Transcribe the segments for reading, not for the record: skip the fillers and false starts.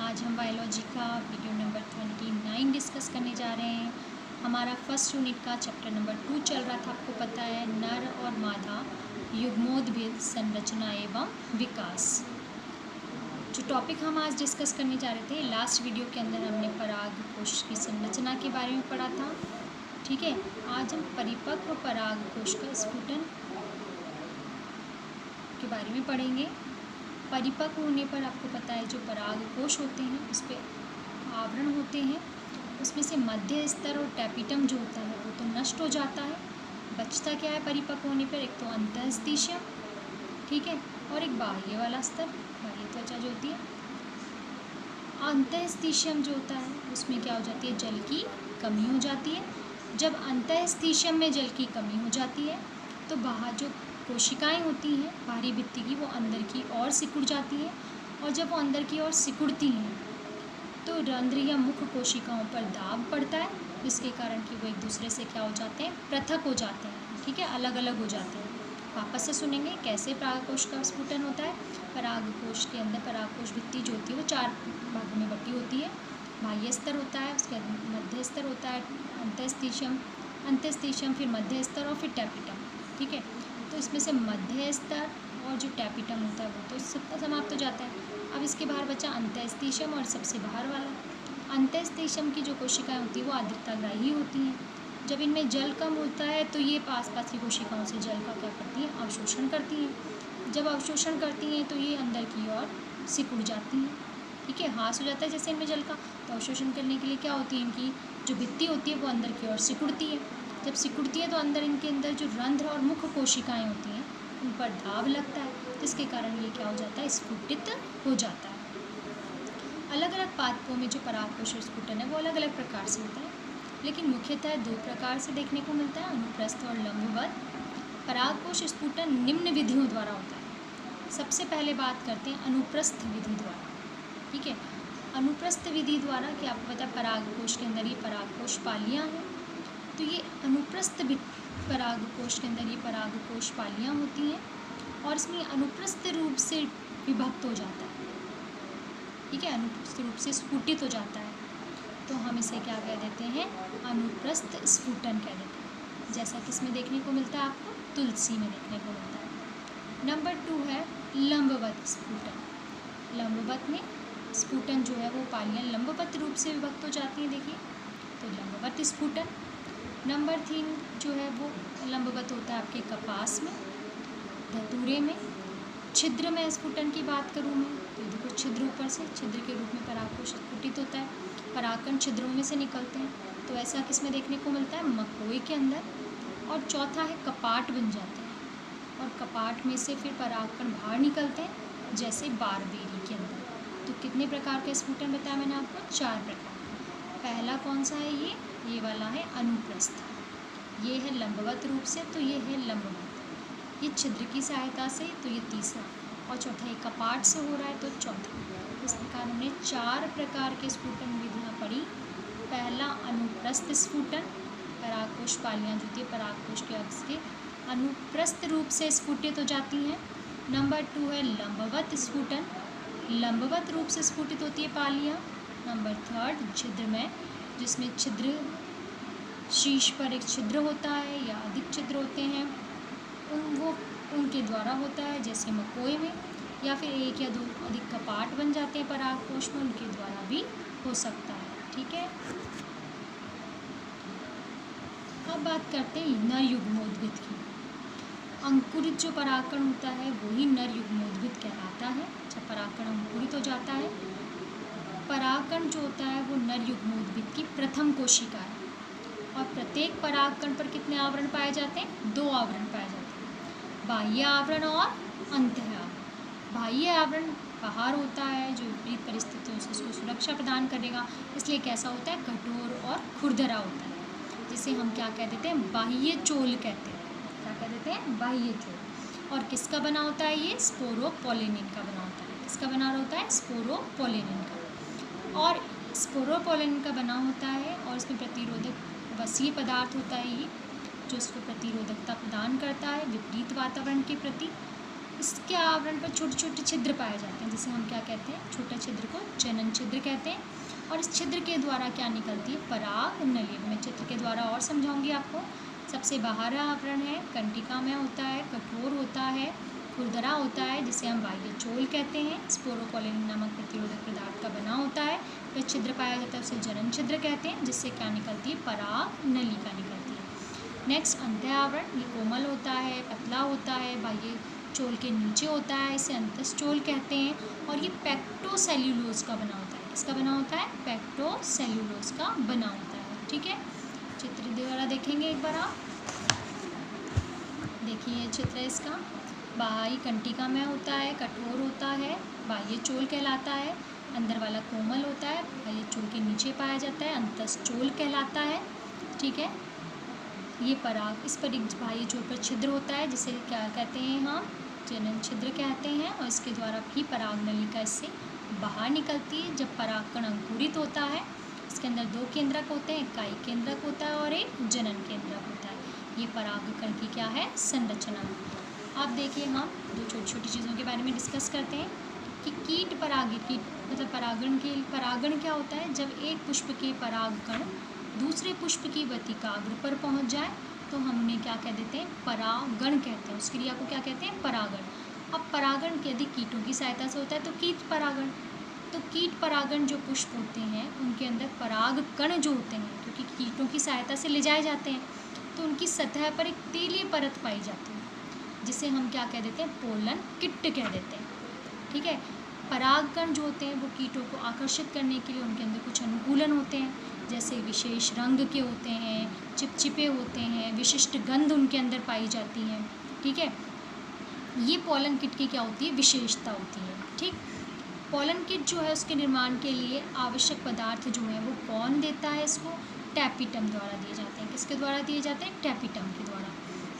आज हम बायोलॉजी का वीडियो नंबर 29 डिस्कस करने जा रहे हैं। हमारा फर्स्ट यूनिट का चैप्टर नंबर 2 चल रहा था, आपको पता है, नर और मादा युग्मोद्भिद संरचना एवं विकास। जो टॉपिक हम आज डिस्कस करने जा रहे थे, लास्ट वीडियो के अंदर हमने पराग कोश की संरचना के बारे में पढ़ा था। ठीक है, आज हम परिपक्व पराग कोश का स्फुटन के बारे में पढ़ेंगे। परिपक्व होने पर आपको पता है जो पराग कोश होते हैं उस पर आवरण होते हैं, उसमें से मध्य स्तर और टैपिटम जो होता है वो तो नष्ट हो जाता है। बचता क्या है परिपक्व होने पर? एक तो अंतःस्थितियम, ठीक है, और एक बाह्य वाला स्तर, बाह्य त्वचा जो होती है। अंतःस्थितियम जो होता है उसमें क्या हो जाती है? जल की कमी हो जाती है। जब अंतःस्थितियम में जल की कमी हो जाती है तो बाहर जो कोशिकाएं होती हैं बाहरी भित्ति की, वो अंदर की ओर सिकुड़ जाती हैं, और जब वो अंदर की ओर सिकुड़ती हैं तो रंध्र या मुख कोशिकाओं पर दाब पड़ता है, जिसके कारण कि वो एक दूसरे से क्या हो जाते हैं? पृथक हो जाते हैं। ठीक है, अलग अलग हो जाते हैं। वापस से सुनेंगे कैसे परागकोश का स्फुटन होता है। परागकोश के अंदर परागकोश भित्ति जो होती है वो 4 भागों में बटी होती है। बाह्य स्तर होता है, उसके मध्य स्तर होता है, अंतःस्थितियम, फिर मध्य स्तर और फिर टैपिटम। ठीक है, तो इसमें से मध्य स्तर और जो टैपिटम होता है वो तो सबका समाप्त हो जाता है। अब इसके बाहर बचा अंतःस्थितियम और सबसे बाहर वाला। अंतःस्थितियम की जो कोशिकाएं होती है वो आर्द्रताग्राही होती हैं। जब इनमें जल कम होता है तो ये पास की कोशिकाओं से जल का क्या करती हैं? अवशोषण करती हैं। जब अवशोषण करती हैं तो ये अंदर की ओर सिकुड़ जाती हैं। ठीक है, ह्रास हो जाता है जैसे इनमें जल का, तो अवशोषण करने के लिए क्या होती है? इनकी जो भित्ति होती है वो अंदर की ओर सिकुड़ती है। जब सिकुड़ती है तो इनके अंदर जो रंध्र और मुख कोशिकाएं होती हैं उन पर दाब लगता है, जिसके कारण ये क्या हो जाता है? स्फुटित हो जाता है। अलग अलग पादपों में जो परागकोश स्फुटन है वो अलग अलग प्रकार से होता है, लेकिन मुख्यतः 2 प्रकार से देखने को मिलता है, अनुप्रस्थ और लंबवत। परागकोश स्फुटन निम्न विधियों द्वारा होता है। सबसे पहले बात करते हैं अनुप्रस्थ विधि द्वारा। ठीक है, अनुप्रस्थ विधि द्वारा क्या आपको पता है? परागकोश के अंदर ये परागकोश पालियाँ हैं, तो ये अनुप्रस्थ परागकोश के अंदर ये परागकोश पालियाँ होती हैं और इसमें अनुप्रस्थ रूप से विभक्त हो जाता है। ठीक है, अनुप्रस्थ रूप से स्फुटित हो जाता है, तो हम इसे क्या कह देते हैं? अनुप्रस्थ स्फुटन कह देते हैं। जैसा कि इसमें देखने को मिलता है, आपको तुलसी में देखने को मिलता है। नंबर 2 है लंबवत स्फुटन। लंबवत में स्फुटन जो है वो पालियाँ लंबवत रूप से विभक्त हो जाती हैं। देखिए, तो लंबवत स्फुटन। नंबर 3 जो है वो लंबवत होता है आपके कपास में, धतूरे में। छिद्र में स्फुटन की बात करूँ मैं तो देखो, छिद्र ऊपर से छिद्र के रूप में परागकोश स्फुटित होता है, परागकण छिद्रों में से निकलते हैं। तो ऐसा किसमें देखने को मिलता है? मकोई के अंदर। और चौथा है कपाट बन जाते हैं, और कपाट में से फिर परागकण बाहर निकलते हैं, जैसे बारबेरी के अंदर। तो कितने प्रकार के स्फुटन बताया मैंने आपको? 4 प्रकार। पहला कौन सा है? ये वाला है अनुप्रस्थ। ये है लंबवत रूप से, तो ये है लंबवत। ये छिद्र की सहायता से, तो ये तीसरा। और चौथा ये कपाट से हो रहा है, तो चौथा। इस प्रकार हमने 4 प्रकार के स्फुटन विधियाँ पढ़ी। पहला अनुप्रस्थ स्फुटन, परागकोश पालियाँ जो होती है परागकोश के अग्र के अनुप्रस्थ रूप से स्फुटित हो जाती हैं। नंबर 2 है लंबवत स्फुटन, लंबवत रूप से स्फुटित होती है पालियाँ। नंबर 3 छिद्र में, जिसमें छिद्र शीर्ष पर एक छिद्र होता है या अधिक छिद्र होते हैं, उनके द्वारा होता है, जैसे मकोई में, या फिर 1 या 2 अधिक कपाट बन जाते हैं परागकोश में, उनके द्वारा भी हो सकता है। ठीक है, अब बात करते हैं नर युग्मोद्भिद की। अंकुरित जो परागकण होता है वही नर युग्मोद्भिद कहलाता है। जब परागकण अंकुरित हो जाता है, परागकण जो होता है वो नर युग्मोद्भिद की प्रथम कोशिका है, और प्रत्येक परागकण पर कितने आवरण पाए जाते हैं? 2 आवरण पाए जाते हैं, बाह्य आवरण और अंतः आवरण। बाह्य आवरण बाहर होता है, जो विपरीत परिस्थितियों से उसको सुरक्षा प्रदान करेगा, इसलिए कैसा होता है? कठोर और खुरदरा होता है, जिसे हम क्या कह देते हैं? बाह्य चोल कहते हैं। क्या कह देते हैं? बाह्य चोल। और किसका बना होता है? ये स्पोरोपोलिनिन का बना होता है। किसका बना होता है? स्पोरोपोलिनिन का। और स्पोरोपोलिनिन का बना होता है, और इसमें प्रतिरोधक वसीय पदार्थ होता है ये, जो इसको प्रतिरोधकता प्रदान करता है विपरीत वातावरण के प्रति। इसके आवरण पर छोटे छोटे छिद्र पाए जाते हैं, जिसे हम क्या कहते हैं? छोटा छिद्र को जनन छिद्र कहते हैं। और इस छिद्र के द्वारा क्या निकलती है, पराग नली। मैं चित्र के द्वारा और समझाऊंगी आपको। सबसे बाहरी आवरण है, कंटिका में होता है, कठोर होता है, खुरदरा होता है, जिसे हम बाह्य चोल कहते हैं। स्पोरोकोलिन नामक प्रतिरोधक पदार्थ का बना होता है। वह छिद्र पाया जाता है, उसे जनन छिद्र कहते हैं, जिससे क्या निकलती है, पराग नलिका निकलती है। नेक्स्ट अंत्य आवरण, ये कोमल होता है, पतला होता है, बाह्य चोल के नीचे होता है, इसे अंतस्चोल कहते हैं। और ये पेक्टोसेल्यूलोज का बना होता है। किसका बना होता है, पेक्टोसेल्यूलोज का बना होता है। ठीक है, चित्र द्वारा देखेंगे एक बार आप। देखिए ये चित्र है इसका। बाहरी कंटिका में होता है, कठोर होता है, बाह्य चोल कहलाता है। अंदर वाला कोमल होता है, बाह्य चोल के नीचे पाया जाता है, अंतस्चोल कहलाता है। ठीक है, ये पराग, इस पर बाह्य चोल पर छिद्र होता है, जिसे क्या कहते हैं, हम जनन छिद्र कहते हैं। और इसके द्वारा भी पराग नलिका इससे बाहर निकलती है। जब परागकण अंकुरित होता है, इसके अंदर 2 केंद्रक होते हैं, एक काई केंद्रक होता है और एक जनन केंद्रक होता है। ये परागकण की क्या है, संरचना। अब देखिए हम 2 छोटी छोटी चीज़ों के बारे में डिस्कस करते हैं कि कीट परागी, कीट मतलब परागण क्या होता है। जब एक पुष्प के परागकण दूसरे पुष्प की वतिकाग्र पर पहुंच जाए तो हम उन्हें क्या कह देते हैं, परागण कहते हैं। उस क्रिया को क्या कहते हैं, परागण। अब परागण यदि कीटों की सहायता से होता है तो कीट परागण। तो कीट परागण जो पुष्प होते हैं उनके अंदर परागकण जो होते हैं, क्योंकि कीटों की सहायता से ले जाए जाते हैं, तो उनकी सतह पर एक तेलीय परत पाई जाती है, जिसे हम क्या कह देते हैं, पोलन किट कह देते हैं। ठीक है, परागकण जो होते हैं वो कीटों को आकर्षित करने के लिए उनके अंदर कुछ अनुकूलन होते हैं, जैसे विशेष रंग के होते हैं, चिपचिपे होते हैं, विशिष्ट गंध उनके अंदर पाई जाती है। ठीक है, ये पोलन किट की क्या होती है, विशेषता होती है। ठीक, पोलन किट जो है उसके निर्माण के लिए आवश्यक पदार्थ जो है वो कौन देता है, इसको टैपिटम द्वारा दिए जाते हैं। किसके द्वारा दिए जाते हैं, टैपिटम के द्वारा।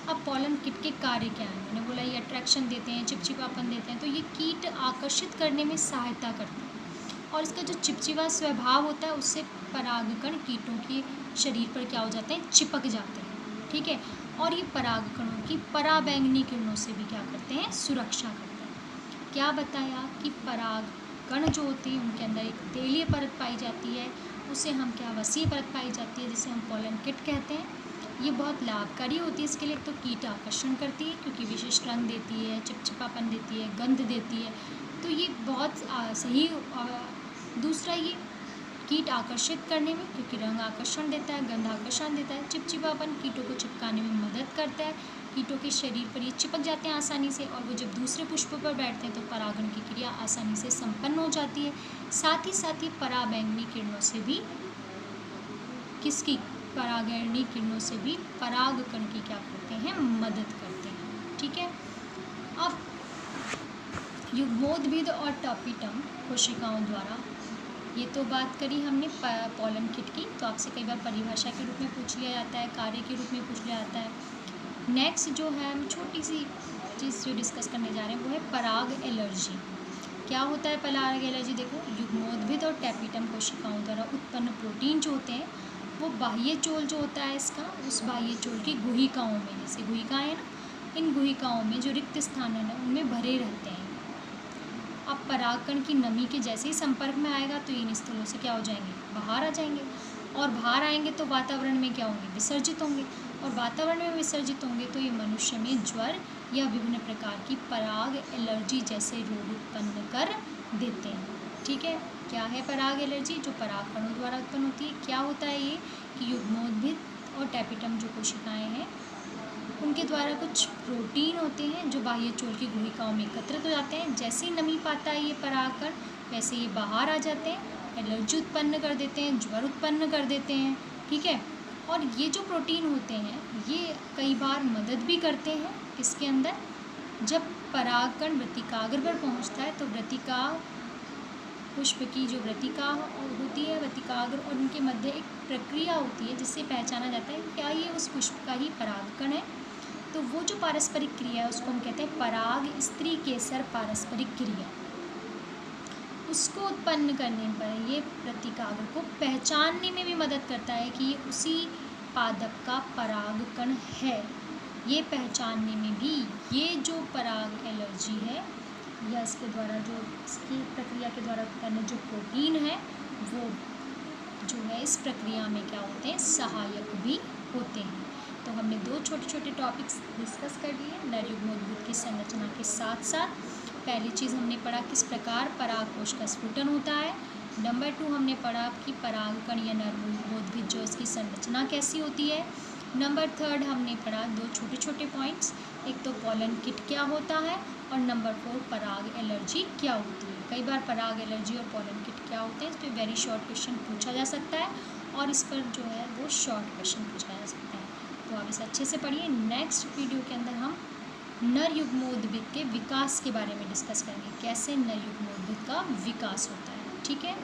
अब पोलन किट के कार्य क्या है, मैंने बोला ये अट्रैक्शन देते हैं, चिपचिपापन देते हैं, तो ये कीट आकर्षित करने में सहायता करते हैं। और इसका जो चिपचिपा स्वभाव होता है उससे परागकण कीटों के शरीर पर क्या हो जाते हैं, चिपक जाते हैं। ठीक है, और ये परागकणों की पराबैंगनी किरणों से भी क्या करते हैं, सुरक्षा करते हैं। क्या बताया कि परागकण जो होते हैं उनके अंदर एक तेलीय परत पाई जाती है, उसे हम क्या, वसीय परत पाई जाती है, जिसे हम पोलन किट कहते हैं। ये बहुत लाभकारी होती है इसके लिए। तो कीट आकर्षण करती है क्योंकि विशिष्ट रंग देती है, चिपचिपापन देती है, गंध देती है, तो ये बहुत सही। दूसरा, ये कीट आकर्षित करने में, क्योंकि रंग आकर्षण देता है, गंध आकर्षण देता है, चिपचिपापन कीटों को चिपकाने में मदद करता है। कीटों के शरीर पर ये चिपक जाते हैं आसानी से, और वो जब दूसरे पुष्प पर बैठते हैं तो परागण की क्रिया आसानी से संपन्न हो जाती है। साथ ही पराबैंगनी किरणों से भी, किसकी, परागैंगनी किरणों से भी परागकण की क्या करते हैं, मदद करते हैं। ठीक है, अब युग्मोद्भिद और टॉपिटम कोशिकाओं द्वारा, ये तो बात करी हमने पोलन किट की। तो आपसे कई बार परिभाषा के रूप में पूछ लिया जाता है, कार्य के रूप में पूछ लिया जाता है। नेक्स्ट जो है हम छोटी सी चीज़ जो डिस्कस करने जा रहे हैं वो है पराग एलर्जी। क्या होता है पराग एलर्जी, देखो युग्मोद्भिद और टैपिटम कोशिकाओं द्वारा उत्पन्न प्रोटीन जो होते हैं वो बाह्य चोल जो होता है इसका, उस बाह्य चोल की गुहिकाओं में, जैसे गुहिकाएँ हैं ना, इन गुहिकाओं में जो रिक्त स्थान है उनमें भरे रहते हैं। अब परागकण की नमी के जैसे ही संपर्क में आएगा तो इन स्थलों से क्या हो जाएंगे, बाहर आ जाएंगे, और बाहर आएंगे तो वातावरण में क्या होंगे, विसर्जित होंगे, और वातावरण में विसर्जित होंगे तो ये मनुष्य में ज्वर या विभिन्न प्रकार की पराग एलर्जी जैसे रोग उत्पन्न कर देते हैं। ठीक है, क्या है पराग एलर्जी, जो परागकणों द्वारा उत्पन्न होती है। क्या होता है ये कि युग्मोद्भिद और टैपिटम जो कोशिकाएँ हैं उनके द्वारा कुछ प्रोटीन होते हैं जो बाह्य चोल की गुहिकाओं में एकत्रित हो जाते हैं। जैसे ही नमी पाता है ये परागकण, वैसे ये बाहर आ जाते हैं, एलर्जी उत्पन्न कर देते हैं, ज्वर उत्पन्न कर देते हैं। ठीक है, और ये जो प्रोटीन होते हैं ये कई बार मदद भी करते हैं किसके अंदर, जब परागकण वृत्तिकाग्र पर पहुंचता है तो वृत्तिका पुष्प की जो वृत्तिका होती है, वृत्तिकाग्र और उनके मध्य एक प्रक्रिया होती है जिससे पहचाना जाता है क्या ये उस पुष्प का ही परागकण है। तो वो जो पारस्परिक क्रिया है उसको हम कहते हैं पराग स्त्री केसर पारस्परिक क्रिया। उसको उत्पन्न करने पर ये वृत्तिकाग्र को पहचानने में भी मदद करता है कि ये उसी पादप का परागकण है। ये पहचानने में भी ये जो पराग एलर्जी है या इसके द्वारा जो इसकी प्रक्रिया के द्वारा उत्पन्न जो प्रोटीन है वो जो है इस प्रक्रिया में क्या होते हैं, सहायक भी होते हैं। तो हमने 2 छोटे छोटे टॉपिक्स डिस्कस कर लिए नर युग्मोद्भिद की संरचना के साथ साथ। पहली चीज़ हमने पढ़ा किस प्रकार परागकोश का स्फुटन होता है। नंबर 2 हमने पढ़ा कि परागकण या नर युग्मोद्भिद जो इसकी संरचना कैसी होती है। नंबर 3 हमने पढ़ा 2 छोटे छोटे पॉइंट्स, एक तो पॉलन किट क्या होता है और नंबर 4 पराग एलर्जी क्या होती है। कई बार पराग एलर्जी और पॉलन किट क्या होते हैं इस पर वेरी शॉर्ट क्वेश्चन पूछा जा सकता है और इस पर जो है वो शॉर्ट क्वेश्चन पूछा जा सकता है। तो आप इसे अच्छे से पढ़िए। नेक्स्ट वीडियो के अंदर हम नर युग्मोद्भिद के विकास के बारे में डिस्कस करेंगे, कैसे नर युग्मोद्भिद का विकास होता है। ठीक है।